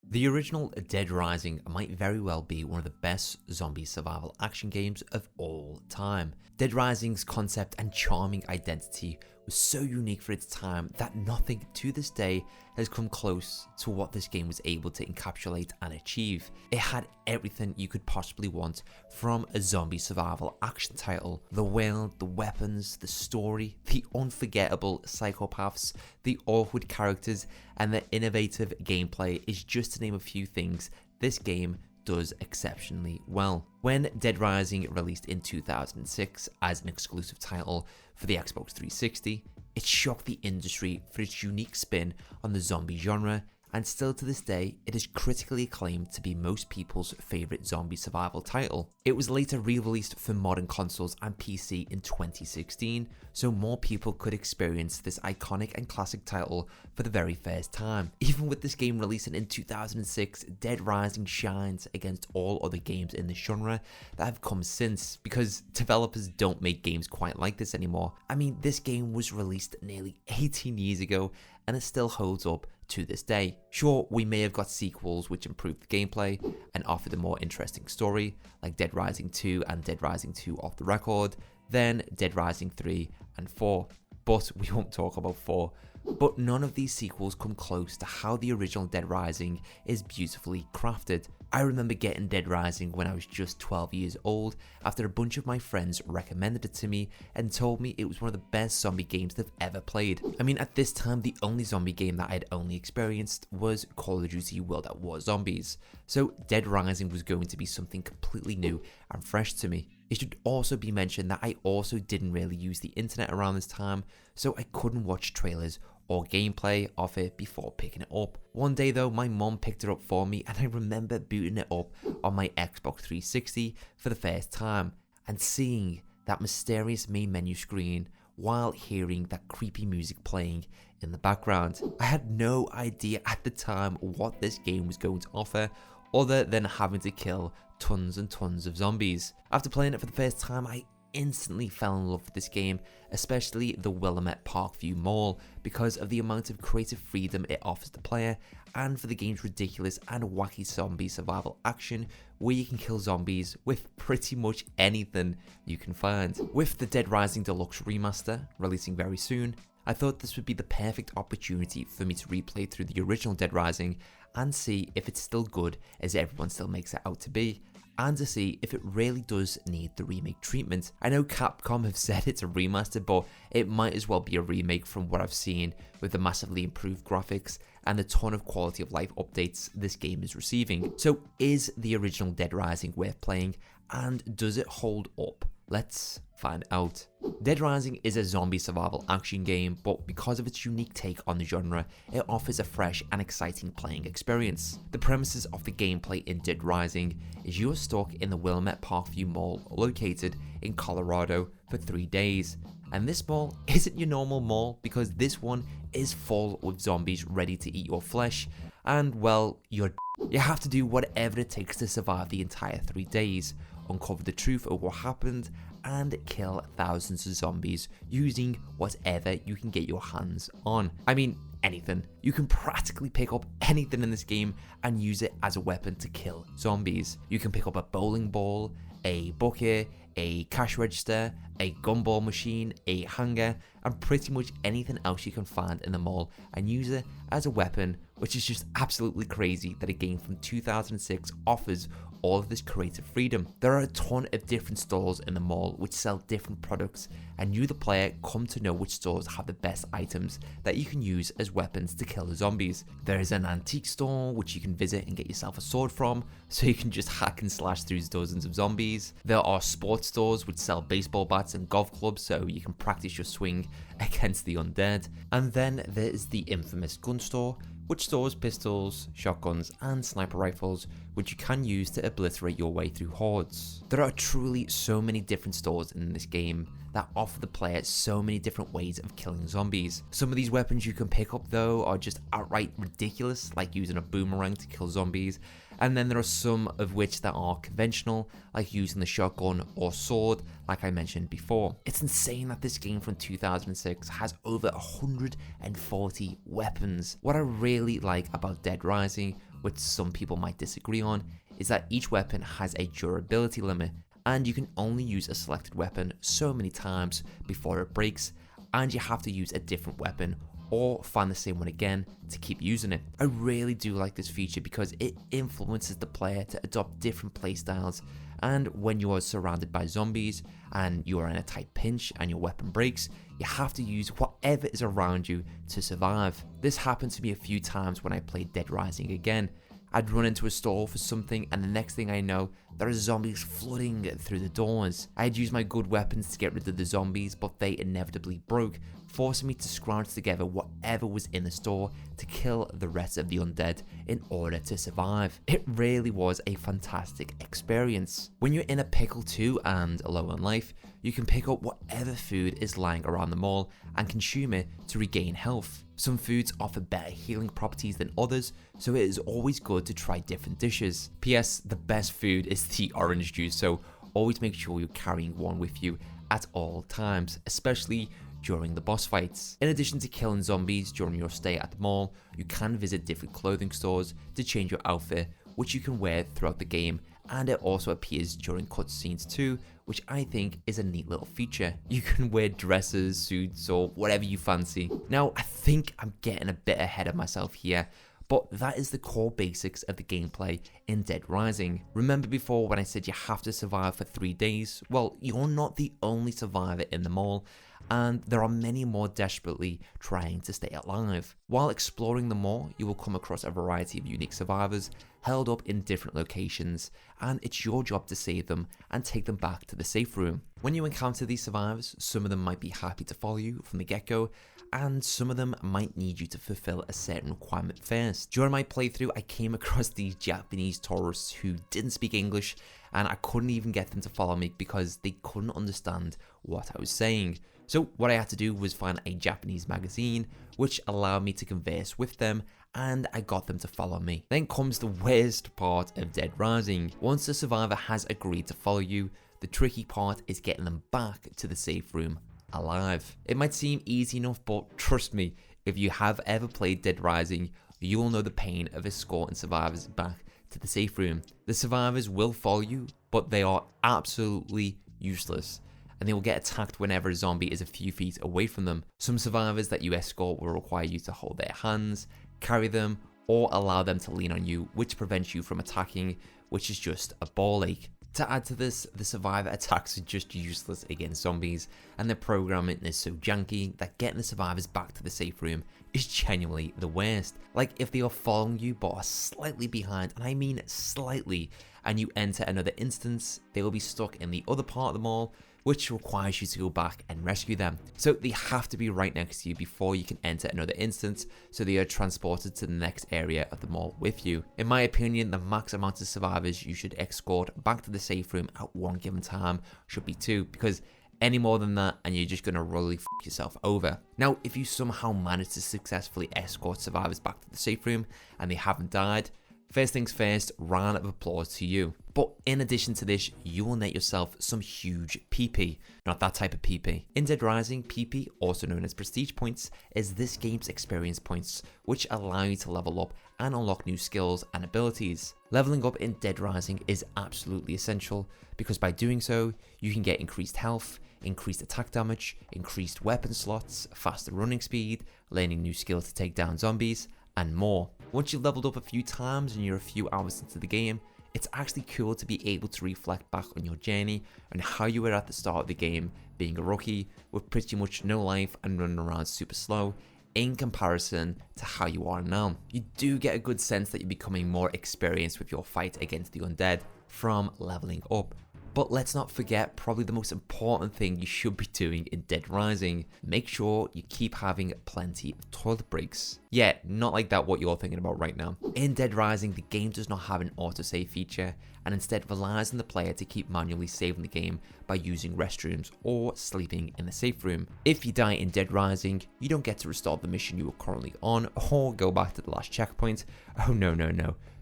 The original Dead Rising might very well be one of the best zombie survival action games of all time. Dead Rising's concept and charming identity was so unique for its time that nothing to this day has come close to what this game was able to encapsulate and achieve. It had everything you could possibly want from a zombie survival action title. The world, the weapons, the story, the unforgettable psychopaths, the awkward characters, and the innovative gameplay is just to name a few things this game does exceptionally well. When Dead Rising released in 2006 as an exclusive title for the Xbox 360, it shocked the industry for its unique spin on the zombie genre, and still to this day, it is critically acclaimed to be most people's favourite zombie survival title. It was later re-released for modern consoles and PC in 2016, so more people could experience this iconic and classic title for the very first time. Even with this game releasing in 2006, Dead Rising shines against all other games in the genre that have come since, because developers don't make games quite like this anymore. I mean, this game was released nearly 18 years ago, and it still holds up to this day. Sure, we may have got sequels which improved the gameplay and offered a more interesting story, like Dead Rising 2 and Dead Rising 2 Off the Record, then Dead Rising 3 and 4, but we won't talk about 4. But none of these sequels come close to how the original Dead Rising is beautifully crafted. I remember getting Dead Rising when I was just 12 years old after a bunch of my friends recommended it to me and told me it was one of the best zombie games they've ever played. I mean, at this time, the only zombie game that I'd only experienced was Call of Duty World at War Zombies, so Dead Rising was going to be something completely new and fresh to me. It should also be mentioned that I also didn't really use the internet around this time, so I couldn't watch trailers or gameplay of it before picking it up. One day though, my mom picked it up for me, and I remember booting it up on my Xbox 360 for the first time and seeing that mysterious main menu screen while hearing that creepy music playing in the background. I had no idea at the time what this game was going to offer, other than having to kill tons and tons of zombies. After playing it for the first time, I instantly fell in love with this game, especially the Willamette Parkview Mall, because of the amount of creative freedom it offers the player, and for the game's ridiculous and wacky zombie survival action, where you can kill zombies with pretty much anything you can find. With the Dead Rising Deluxe Remaster releasing very soon, I thought this would be the perfect opportunity for me to replay through the original Dead Rising and see if it's still good as everyone still makes it out to be, and to see if it really does need the remake treatment. I know Capcom have said it's a remaster, but it might as well be a remake from what I've seen with the massively improved graphics and the ton of quality of life updates this game is receiving. So is the original Dead Rising worth playing, and does it hold up? Let's find out. Dead Rising is a zombie survival action game, but because of its unique take on the genre, it offers a fresh and exciting playing experience. The premises of the gameplay in Dead Rising is you are stuck in the Willamette Parkview Mall located in Colorado for 3 days. And this mall isn't your normal mall, because this one is full with zombies ready to eat your flesh, and well, you have to do whatever it takes to survive the entire 3 days, uncover the truth of what happened, and kill thousands of zombies using whatever you can get your hands on. I mean, anything. You can practically pick up anything in this game and use it as a weapon to kill zombies. You can pick up a bowling ball, a bucket, a cash register, a gumball machine, a hanger, and pretty much anything else you can find in the mall and use it as a weapon, which is just absolutely crazy that a game from 2006 offers all of this creative freedom. There are a ton of different stores in the mall which sell different products, and you the player come to know which stores have the best items that you can use as weapons to kill the zombies. There is an antique store which you can visit and get yourself a sword from, so you can just hack and slash through dozens of zombies. There are sports stores which sell baseball bats and golf clubs, so you can practice your swing against the undead. And then there is the infamous gun store, which stores pistols, shotguns, and sniper rifles, which you can use to obliterate your way through hordes. There are truly so many different stores in this game that offer the player so many different ways of killing zombies. Some of these weapons you can pick up though are just outright ridiculous, like using a boomerang to kill zombies, and then there are some of which that are conventional, like using the shotgun or sword, like I mentioned before. It's insane that this game from 2006 has over 140 weapons. What I really like about Dead Rising which some people might disagree on, is that each weapon has a durability limit, and you can only use a selected weapon so many times before it breaks, and you have to use a different weapon or find the same one again to keep using it. I really do like this feature because it influences the player to adopt different playstyles, and when you are surrounded by zombies and you are in a tight pinch and your weapon breaks, you have to use whatever is around you to survive. This happened to me a few times when I played Dead Rising again. I'd run into a store for something, and the next thing I know, there are zombies flooding through the doors. I had used my good weapons to get rid of the zombies, but they inevitably broke, forcing me to scrounge together whatever was in the store to kill the rest of the undead in order to survive. It really was a fantastic experience. When you're in a pickle too and low on life, you can pick up whatever food is lying around the mall and consume it to regain health. Some foods offer better healing properties than others, so it is always good to try different dishes. P.S. The best food is the orange juice, so always make sure you're carrying one with you at all times, especially during the boss fights. In addition to killing zombies during your stay at the mall, you can visit different clothing stores to change your outfit, which you can wear throughout the game, and it also appears during cutscenes too, which I think is a neat little feature. You can wear dresses, suits, or whatever you fancy. Now, I think I'm getting a bit ahead of myself here, but that is the core basics of the gameplay in Dead Rising. Remember before when I said you have to survive for 3 days? Well, you're not the only survivor in the mall, and there are many more desperately trying to stay alive. While exploring the mall, you will come across a variety of unique survivors held up in different locations, and it's your job to save them and take them back to the safe room. When you encounter these survivors, some of them might be happy to follow you from the get-go, and some of them might need you to fulfill a certain requirement first. During my playthrough, I came across these Japanese tourists who didn't speak English, and I couldn't even get them to follow me because they couldn't understand what I was saying. So what I had to do was find a Japanese magazine, which allowed me to converse with them, and I got them to follow me. Then comes the worst part of Dead Rising. Once the survivor has agreed to follow you, the tricky part is getting them back to the safe room alive. It might seem easy enough, but trust me, if you have ever played Dead Rising, you will know the pain of escorting survivors back to the safe room. The survivors will follow you, but they are absolutely useless, and they will get attacked whenever a zombie is a few feet away from them. Some survivors that you escort will require you to hold their hands, carry them, or allow them to lean on you, which prevents you from attacking, which is just a ball ache. To add to this, the survivor attacks are just useless against zombies, and the programming is so janky that getting the survivors back to the safe room is genuinely the worst. Like, if they are following you but are slightly behind, and I mean slightly, and you enter another instance, they will be stuck in the other part of the mall, which requires you to go back and rescue them. So they have to be right next to you before you can enter another instance, so they are transported to the next area of the mall with you. In my opinion, the max amount of survivors you should escort back to the safe room at one given time should be 2, because any more than that and you're just gonna really f yourself over. Now, if you somehow manage to successfully escort survivors back to the safe room and they haven't died, first things first, round of applause to you. But in addition to this, you will net yourself some huge PP. Not that type of PP. In Dead Rising, PP, also known as prestige points, is this game's experience points, which allow you to level up and unlock new skills and abilities. Leveling up in Dead Rising is absolutely essential, because by doing so, you can get increased health, increased attack damage, increased weapon slots, faster running speed, learning new skills to take down zombies, and more. Once you've leveled up a few times and you're a few hours into the game, it's actually cool to be able to reflect back on your journey and how you were at the start of the game, being a rookie with pretty much no life and running around super slow, in comparison to how you are now. You do get a good sense that you're becoming more experienced with your fight against the undead from leveling up. But let's not forget probably the most important thing you should be doing in Dead Rising. Make sure you keep having plenty of toilet breaks. Yeah, not like that what you're thinking about right now. In Dead Rising, the game does not have an autosave feature, and instead relies on the player to keep manually saving the game by using restrooms or sleeping in the safe room. If you die in Dead Rising, you don't get to restart the mission you are currently on or go back to the last checkpoint. Oh no.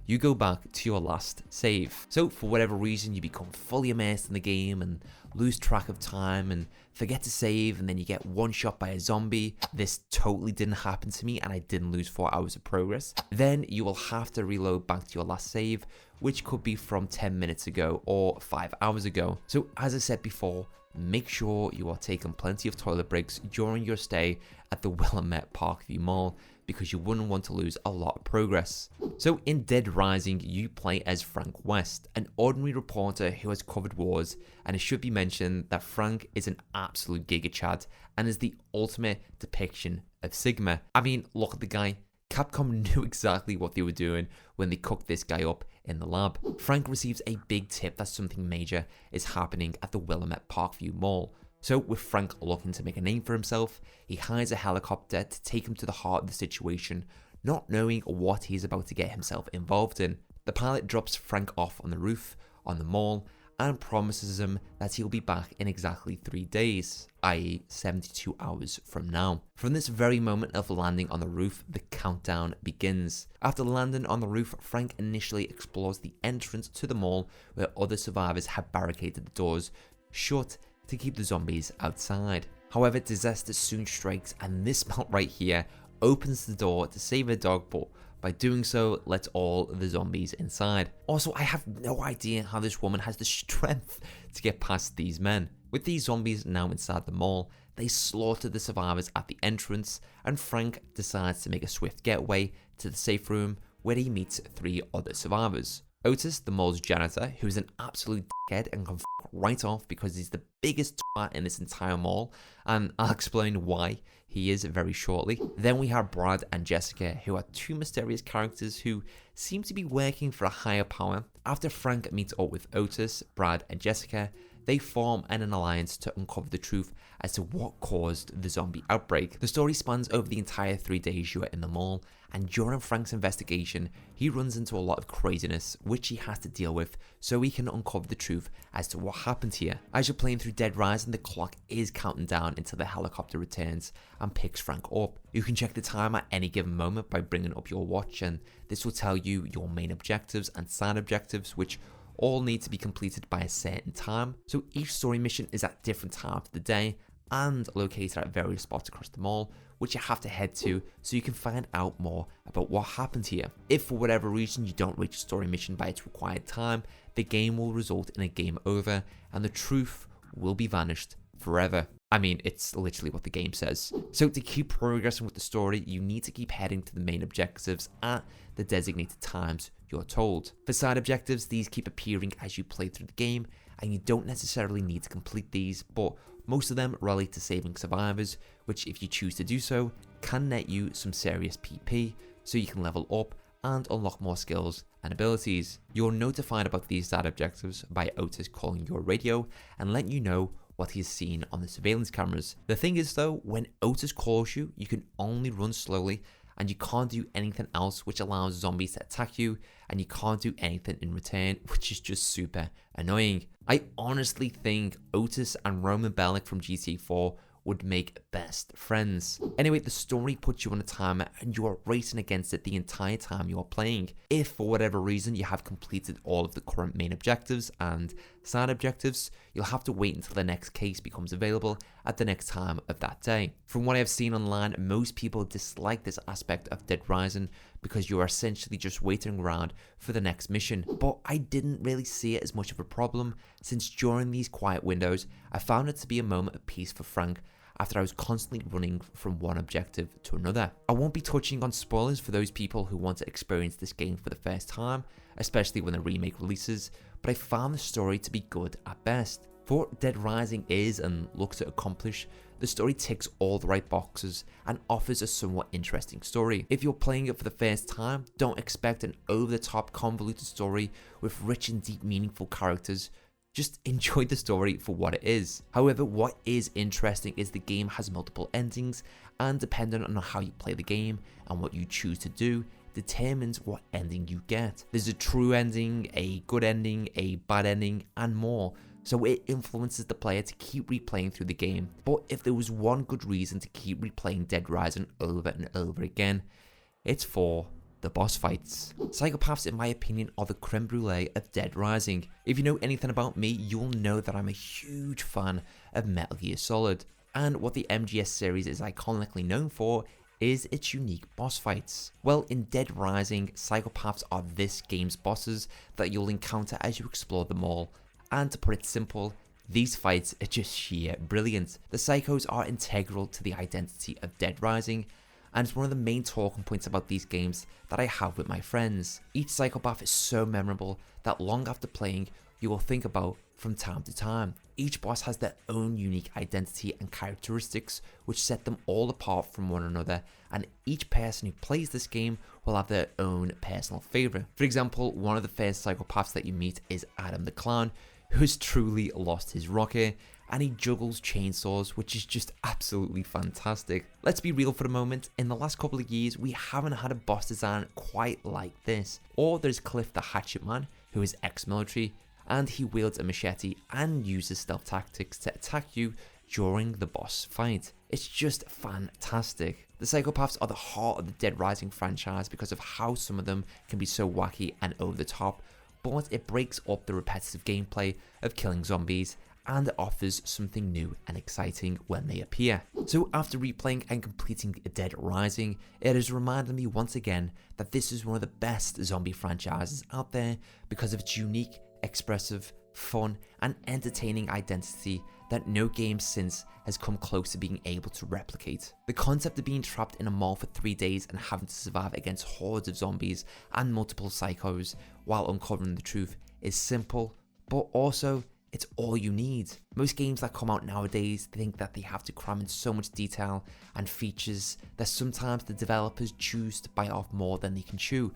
you go back to your last save. So for whatever reason, you become fully immersed in the game and lose track of time and forget to save, and then you get one shot by a zombie. This totally didn't happen to me and I didn't lose 4 hours of progress. Then you will have to reload back to your last save, which could be from 10 minutes ago or 5 hours ago. So as I said before, make sure you are taking plenty of toilet breaks during your stay at the Willamette Parkview Mall, because you wouldn't want to lose a lot of progress. So in Dead Rising, you play as Frank West, an ordinary reporter who has covered wars, and it should be mentioned that Frank is an absolute giga chad and is the ultimate depiction of Sigma. I mean, look at the guy. Capcom knew exactly what they were doing when they cooked this guy up in the lab. Frank receives a big tip that something major is happening at the Willamette Parkview Mall. So with Frank looking to make a name for himself, he hires a helicopter to take him to the heart of the situation, not knowing what he's about to get himself involved in. The pilot drops Frank off on the roof on the mall and promises him that he'll be back in exactly 3 days, i.e. 72 hours from now. From this very moment of landing on the roof, the countdown begins. After landing on the roof, Frank initially explores the entrance to the mall where other survivors have barricaded the doors shut to keep the zombies outside. However, disaster soon strikes, and this mount right here opens the door to save a dog, but by doing so, lets all the zombies inside. Also, I have no idea how this woman has the strength to get past these men. With these zombies now inside the mall, they slaughter the survivors at the entrance, and Frank decides to make a swift getaway to the safe room where he meets 3 other survivors. Otis, the mall's janitor, who is an absolute dickhead and can right off because he's the biggest twat in this entire mall, and I'll explain why he is very shortly. Then we have Brad and Jessica, who are 2 mysterious characters who seem to be working for a higher power. After Frank meets up with Otis, Brad and Jessica, they form an alliance to uncover the truth as to what caused the zombie outbreak. The story spans over the entire 3 days you are in the mall, and during Frank's investigation, he runs into a lot of craziness which he has to deal with so he can uncover the truth as to what happened here. As you're playing through Dead Rising, the clock is counting down until the helicopter returns and picks Frank up. You can check the time at any given moment by bringing up your watch, and this will tell you your main objectives and side objectives, which all need to be completed by a certain time. So each story mission is at different times of the day and located at various spots across the mall, which you have to head to so you can find out more about what happened here. If for whatever reason you don't reach a story mission by its required time, the game will result in a game over and the truth will be vanished forever. I mean, it's literally what the game says. So to keep progressing with the story, you need to keep heading to the main objectives at the designated times you're told. For side objectives, these keep appearing as you play through the game, and you don't necessarily need to complete these, but most of them relate to saving survivors, which if you choose to do so, can net you some serious PP, so you can level up and unlock more skills and abilities. You're notified about these side objectives by Otis calling your radio and letting you know what he's seen on the surveillance cameras. The thing is though, when Otis calls you, you can only run slowly and you can't do anything else, which allows zombies to attack you, and you can't do anything in return, which is just super annoying. I honestly think Otis and Roman Bellic from GTA 4 would make best friends. Anyway, the story puts you on a timer and you are racing against it the entire time you are playing. If for whatever reason you have completed all of the current main objectives and side objectives, you'll have to wait until the next case becomes available at the next time of that day. From what I've seen online, most people dislike this aspect of Dead Rising because you're essentially just waiting around for the next mission, but I didn't really see it as much of a problem, since during these quiet windows, I found it to be a moment of peace for Frank after I was constantly running from one objective to another. I won't be touching on spoilers for those people who want to experience this game for the first time, especially when the remake releases, but I found the story to be good at best. For what Dead Rising is and looks to accomplish, the story ticks all the right boxes and offers a somewhat interesting story. If you're playing it for the first time, don't expect an over-the-top convoluted story with rich and deep meaningful characters. Just enjoy the story for what it is. However, what is interesting is the game has multiple endings, and depending on how you play the game and what you choose to do, determines what ending you get. There's a true ending, a good ending, a bad ending, and more. So it influences the player to keep replaying through the game. But if there was one good reason to keep replaying Dead Rising over and over again, it's for the boss fights. Psychopaths, in my opinion, are the creme brulee of Dead Rising. If you know anything about me, you'll know that I'm a huge fan of Metal Gear Solid, and what the MGS series is iconically known for is its unique boss fights. Well, in Dead Rising, psychopaths are this game's bosses that you'll encounter as you explore them all, and to put it simple, these fights are just sheer brilliant. The psychos are integral to the identity of Dead Rising, and it's one of the main talking points about these games that I have with my friends. Each psychopath is so memorable that long after playing, you will think about from time to time. Each boss has their own unique identity and characteristics which set them all apart from one another, and each person who plays this game will have their own personal favourite. For example, one of the first psychopaths that you meet is Adam the Clown, who has truly lost his rocker, and he juggles chainsaws, which is just absolutely fantastic. Let's be real for a moment, in the last couple of years we haven't had a boss design quite like this. Or there's Cliff the Hatchet Man, who is ex-military, and he wields a machete and uses stealth tactics to attack you during the boss fight. It's just fantastic. The psychopaths are the heart of the Dead Rising franchise because of how some of them can be so wacky and over the top, but it breaks up the repetitive gameplay of killing zombies and offers something new and exciting when they appear. So after replaying and completing Dead Rising, it has reminded me once again that this is one of the best zombie franchises out there because of its unique, expressive, fun, and entertaining identity that no game since has come close to being able to replicate. The concept of being trapped in a mall for 3 days and having to survive against hordes of zombies and multiple psychos while uncovering the truth is simple, but also it's all you need. Most games that come out nowadays think that they have to cram in so much detail and features that sometimes the developers choose to bite off more than they can chew,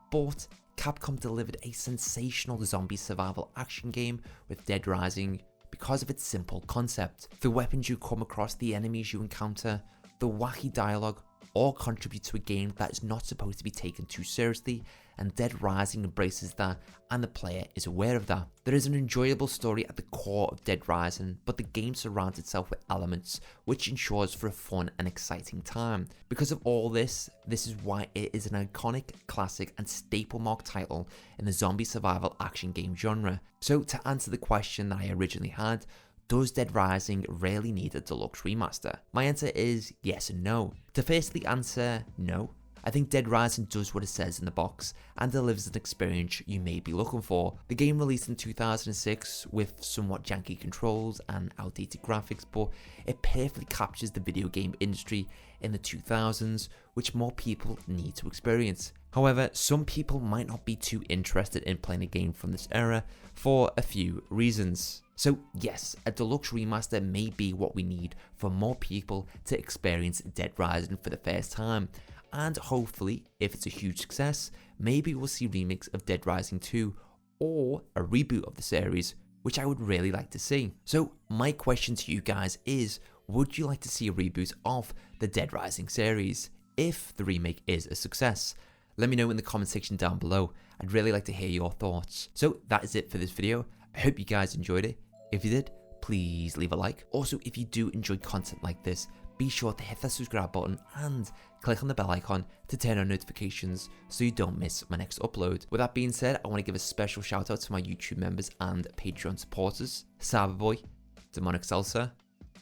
but Capcom delivered a sensational zombie survival action game with Dead Rising because of its simple concept. The weapons you come across, the enemies you encounter, the wacky dialogue, all contribute to a game that is not supposed to be taken too seriously, and Dead Rising embraces that, and the player is aware of that. There is an enjoyable story at the core of Dead Rising, but the game surrounds itself with elements which ensures for a fun and exciting time. Because of all this is why it is an iconic, classic, and staple mark title in the zombie survival action game genre. So to answer the question that I originally had, does Dead Rising really need a deluxe remaster? My answer is yes and no. To firstly answer no, I think Dead Rising does what it says in the box and delivers an experience you may be looking for. The game released in 2006 with somewhat janky controls and outdated graphics, but it perfectly captures the video game industry in the 2000s, which more people need to experience. However, some people might not be too interested in playing a game from this era for a few reasons. So yes, a deluxe remaster may be what we need for more people to experience Dead Rising for the first time, and hopefully, if it's a huge success, maybe we'll see remakes of Dead Rising 2 or a reboot of the series, which I would really like to see. So my question to you guys is, would you like to see a reboot of the Dead Rising series if the remake is a success? Let me know in the comment section down below. I'd really like to hear your thoughts. So that is it for this video. I hope you guys enjoyed it. If you did, please leave a like. Also, if you do enjoy content like this, be sure to hit that subscribe button and click on the bell icon to turn on notifications so you don't miss my next upload. With that being said, I want to give a special shout out to my YouTube members and Patreon supporters: Cyberboy, Demonic Salsa,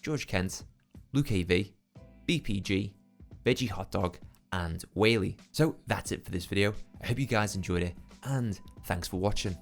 George Kent, Luke AV, BPG, Veggie Hot Dog, and Whaley. So that's it for this video. I hope you guys enjoyed it, and thanks for watching.